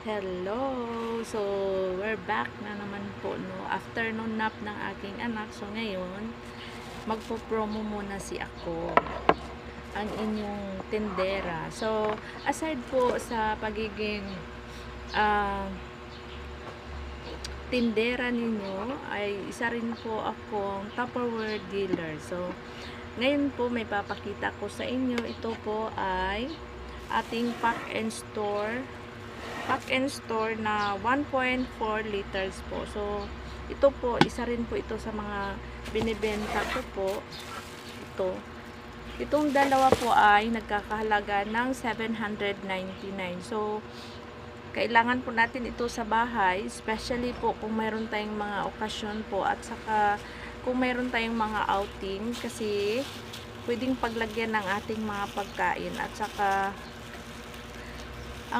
Hello! So, we're back na naman po, no? Afternoon nap ng aking anak. So, ngayon, magpo-promo muna si ako, ang inyong tindera. So, aside po sa pagiging tindera ninyo, ay isa rin po akong Tupperware dealer. So, ngayon po may papakita ko sa inyo. Ito po ay ating pack and store na 1.4 liters po. So, ito po, isa rin po ito sa mga binibenta ko po. Itong dalawa po ay nagkakahalaga ng 799. So, kailangan po natin ito sa bahay, especially po kung mayroon tayong mga okasyon po at saka kung mayroon tayong mga outing, kasi pwedeng paglagyan ng ating mga pagkain at saka